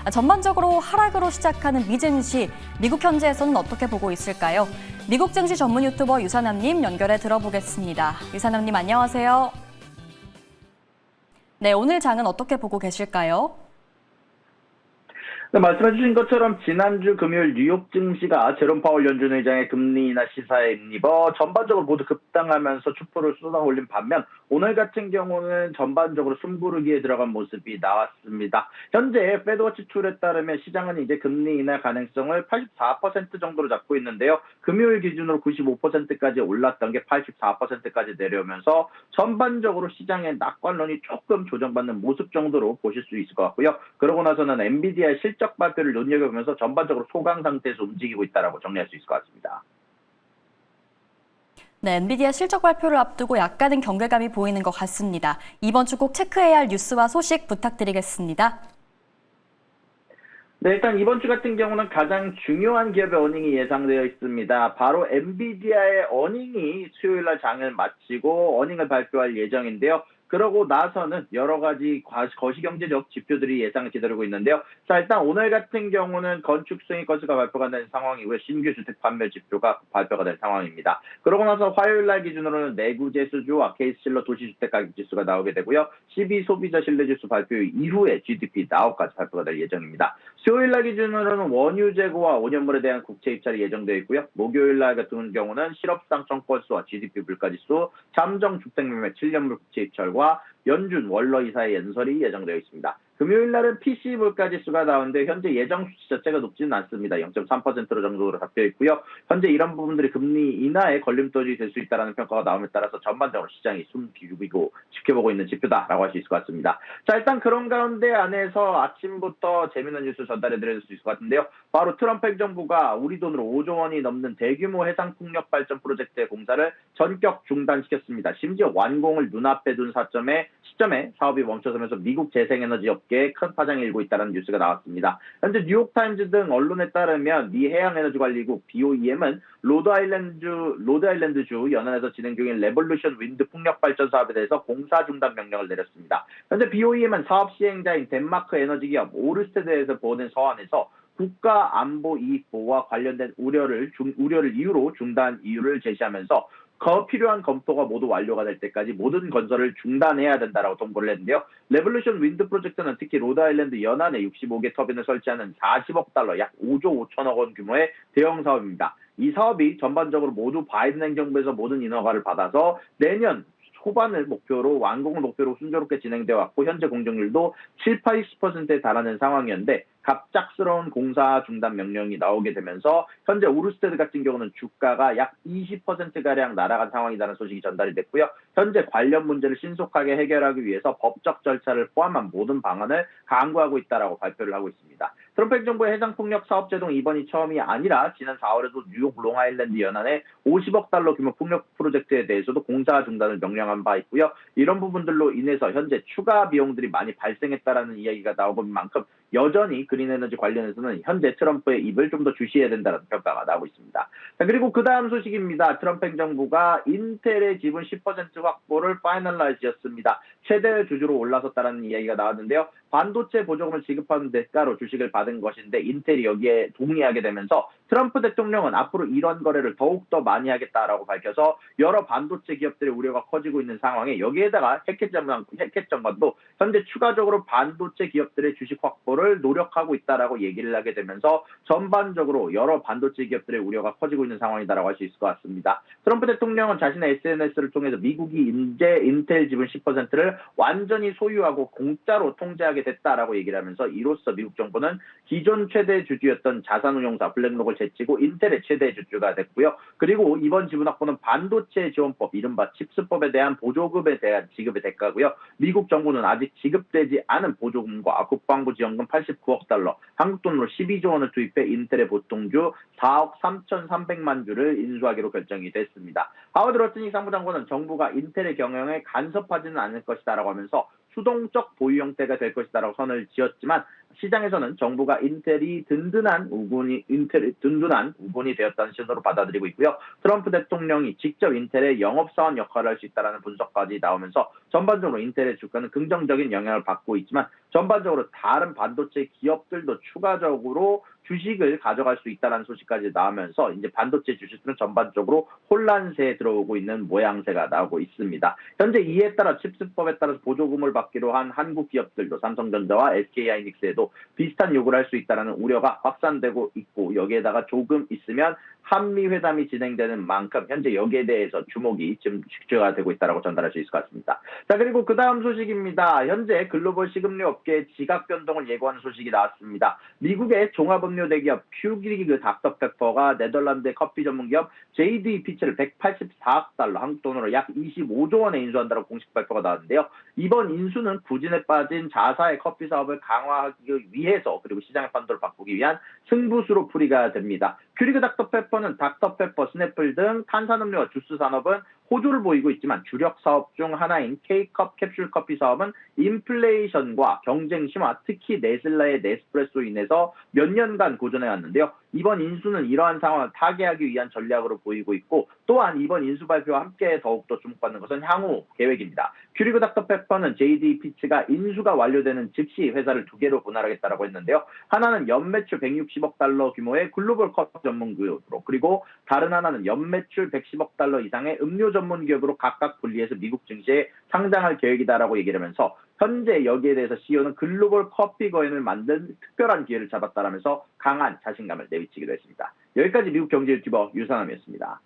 전반적으로 하락으로 시작하는 미 증시, 미국 현지에서는 어떻게 보고 있을까요? 미국 증시 전문 유튜버 유산남님 연결해 들어보겠습니다. 유산남님 안녕하세요. 네, 오늘 장은 어떻게 보고 계실까요? 네, 말씀해 주신 것처럼 지난주 금요일 뉴욕 증시가 제롬 파월 연준 의장의 금리 인하 시사에 입어 전반적으로 모두 급등하면서 촛불을 쏟아올린 반면 오늘 같은 경우는 전반적으로 숨고르기에 들어간 모습이 나왔습니다. 현재 페드워치 툴에 따르면 시장은 이제 금리 인하 가능성을 84% 정도로 잡고 있는데요. 금요일 기준으로 95%까지 올랐던 게 84%까지 내려오면서 전반적으로 시장의 낙관론이 조금 조정받는 모습 정도로 보실 수 있을 것 같고요. 그러고 나서는 엔비디아의 실적 발표를 눈여겨보면서 전반적으로 소강 상태에서 움직이고 있다라고 정리할 수 있을 것 같습니다. 네, 엔비디아 실적 발표를 앞두고 약간은 경계감이 보이는 것 같습니다. 이번 주 꼭 체크해야 할 뉴스와 소식 부탁드리겠습니다. 네, 일단 이번 주 같은 경우는 가장 중요한 기업의 어닝이 예상되어 있습니다. 바로 엔비디아의 어닝이 수요일 날 장을 마치고 어닝을 발표할 예정인데요. 그러고 나서는 여러 가지 거시경제적 지표들이 예상을 기다리고 있는데요. 자, 일단 오늘 같은 경우는 건축 수익 건수가 발표가 된 상황이고요. 신규 주택 판매 지표가 발표가 된 상황입니다. 그러고 나서 화요일 날 기준으로는 내구 제수주와 케이스실러 도시주택 가격 지수가 나오게 되고요. 12 소비자 신뢰지수 발표 이후에 GDP 나우까지 발표가 될 예정입니다. 수요일 날 기준으로는 원유 재고와 5년물에 대한 국채 입찰이 예정되어 있고요. 목요일 날 같은 경우는 실업상 청건수와 GDP 물가지수, 잠정 주택 매매 7년물 국채 입찰과 연준 월러 이사의 연설이 예정되어 있습니다. 금요일 날은 PC 물가지수가 나오는데 현재 예정 수치 자체가 높지는 않습니다. 0.3% 정도로 잡혀 있고요. 현재 이런 부분들이 금리 인하에 걸림돌이 될 수 있다는 평가가 나옴에 따라서 전반적으로 시장이 숨 비비고 지켜보고 있는 지표다라고 할 수 있을 것 같습니다. 자, 일단 그런 가운데 안에서 아침부터 재미있는 뉴스 전달해 드릴 수 있을 것 같은데요. 바로 트럼프 행정부가 우리 돈으로 5조 원이 넘는 대규모 해상 풍력 발전 프로젝트의 공사를 전격 중단시켰습니다. 심지어 완공을 눈앞에 둔 시점에 사업이 멈춰서면서 미국 재생에너지 업계에 큰 파장이 일고 있다는 뉴스가 나왔습니다. 현재 뉴욕타임즈 등 언론에 따르면 미 해양에너지관리국 BOEM은 로드아일랜드주 연안에서 진행 중인 레볼루션 윈드 풍력 발전 사업에 대해서 공사 중단 명령을 내렸습니다. 현재 BOEM은 사업 시행자인 덴마크 에너지 기업 오르스테드에서 보낸 서한에서 국가 안보 이익 보호와 관련된 우려를 이유로 중단 이유를 제시하면서 필요한 검토가 모두 완료가 될 때까지 모든 건설을 중단해야 된다라고 통보를 했는데요. 레볼루션 윈드 프로젝트는 특히 로드아일랜드 연안에 65개 터빈을 설치하는 40억 달러, 약 5조 5천억 원 규모의 대형 사업입니다. 이 사업이 전반적으로 모두 바이든 행정부에서 모든 인허가를 받아서 내년 초반을 목표로 완공을 목표로 순조롭게 진행되어 왔고 현재 공정률도 70~80%에 달하는 상황이었는데 갑작스러운 공사 중단 명령이 나오게 되면서 현재 오르스테드 같은 경우는 주가가 약 20%가량 날아간 상황이라는 소식이 전달이 됐고요. 현재 관련 문제를 신속하게 해결하기 위해서 법적 절차를 포함한 모든 방안을 강구하고 있다라고 발표를 하고 있습니다. 트럼프 행정부의 해상풍력 사업 제동 이번이 처음이 아니라 지난 4월에도 뉴욕 롱아일랜드 연안에 50억 달러 규모 풍력 프로젝트에 대해서도 공사 중단을 명령한 바 있고요. 이런 부분들로 인해서 현재 추가 비용들이 많이 발생했다라는 이야기가 나오는 만큼 여전히 그린에너지 관련해서는 현재 트럼프의 입을 좀 더 주시해야 된다는 평가가 나오고 있습니다. 자, 그리고 그 다음 소식입니다. 트럼프 행정부가 인텔의 지분 10% 확보를 파이널라이즈였습니다. 최대 주주로 올라섰다는 이야기가 나왔는데요. 반도체 보조금을 지급하는 대가로 주식을 받은 것인데 인텔이 여기에 동의하게 되면서 트럼프 대통령은 앞으로 이런 거래를 더욱더 많이 하겠다라고 밝혀서 여러 반도체 기업들의 우려가 커지고 있는 상황에 여기에다가 해켓 장관도 현재 추가적으로 반도체 기업들의 주식 확보를 노력하고 있다라고 얘기를 하게 되면서 전반적으로 여러 반도체 기업들의 우려가 커지고 있는 상황이다라고 할 수 있을 것 같습니다. 트럼프 대통령은 자신의 SNS를 통해서 미국이 이제 인텔 지분 10%를 완전히 소유하고 공짜로 통제하게 됐다라고 얘기를 하면서 이로써 미국 정부는 기존 최대 주주였던 자산운용사 블랙록을 제치고 인텔의 최대 주주가 됐고요. 그리고 이번 지분 확보는 반도체 지원법, 이른바 칩스법에 대한 보조금에 대한 지급의 대가고요. 미국 정부는 아직 지급되지 않은 보조금과 국방부 지원금 89억 달러, 한국 돈으로 12조 원을 투입해 인텔의 보통주 4억 3,300만 주를 인수하기로 결정이 됐습니다. 하워드 러튼익 상부장관은 정부가 인텔의 경영에 간섭하지는 않을 것이다라고 하면서 수동적 보유 형태가 될 것이다라고 선을 지었지만 시장에서는 정부가 인텔이 든든한 우군이 되었다는 신호로 받아들이고 있고요. 트럼프 대통령이 직접 인텔의 영업사원 역할을 할 수 있다는 분석까지 나오면서 전반적으로 인텔의 주가는 긍정적인 영향을 받고 있지만 전반적으로 다른 반도체 기업들도 추가적으로 주식을 가져갈 수 있다는 소식까지 나오면서 이제 반도체 주식들은 전반적으로 혼란세에 들어오고 있는 모양새가 나오고 있습니다. 현재 이에 따라 칩스법에 따라서 보조금을 받기로 한 한국 기업들도 삼성전자와 SK하이닉스에도 비슷한 요구를 할 수 있다는 우려가 확산되고 있고 여기에다가 조금 있으면 한미 회담이 진행되는 만큼 현재 여기에 대해서 주목이 지금 집중가 되고 있다고 전달할 수 있을 것 같습니다. 자, 그리고 그 다음 소식입니다. 현재 글로벌 식음료 업계의 지각 변동을 예고하는 소식이 나왔습니다. 미국의 종합음료 대기업 퓨기리그 닥터페퍼가 네덜란드의 커피 전문기업 JD 피츠를 184억 달러, 한국 돈으로 약 25조 원에 인수한다고 공식 발표가 나왔는데요. 이번 인수는 부진에 빠진 자사의 커피 사업을 강화하기 위해서 그리고 시장의 판도를 바꾸기 위한 승부수로 풀이가 됩니다. 퓨리그 닥터페퍼는 닥터페퍼, 스냅플 등 탄산음료와 주스 산업은 호조를 보이고 있지만 주력 사업 중 하나인 K컵 캡슐 커피 사업은 인플레이션과 경쟁 심화, 특히 네슬라의 네스프레소로 인해서 몇 년간 고전해 왔는데요. 이번 인수는 이러한 상황을 타개하기 위한 전략으로 보이고 있고 또한 이번 인수 발표와 함께 더욱더 주목받는 것은 향후 계획입니다. 퓨리그 닥터페퍼는 JD 피츠가 인수가 완료되는 즉시 회사를 두 개로 분할하겠다고 했는데요. 하나는 연매출 160억 달러 규모의 글로벌 커피 전문 기업으로 그리고 다른 하나는 연매출 110억 달러 이상의 음료 전문 기업으로 각각 분리해서 미국 증시에 상장할 계획이다라고 얘기를 하면서 현재 여기에 대해서 CEO는 글로벌 커피 거인을 만든 특별한 기회를 잡았다라면서 강한 자신감을 내비치기도 했습니다. 여기까지 미국 경제 유튜버 유상함이었습니다.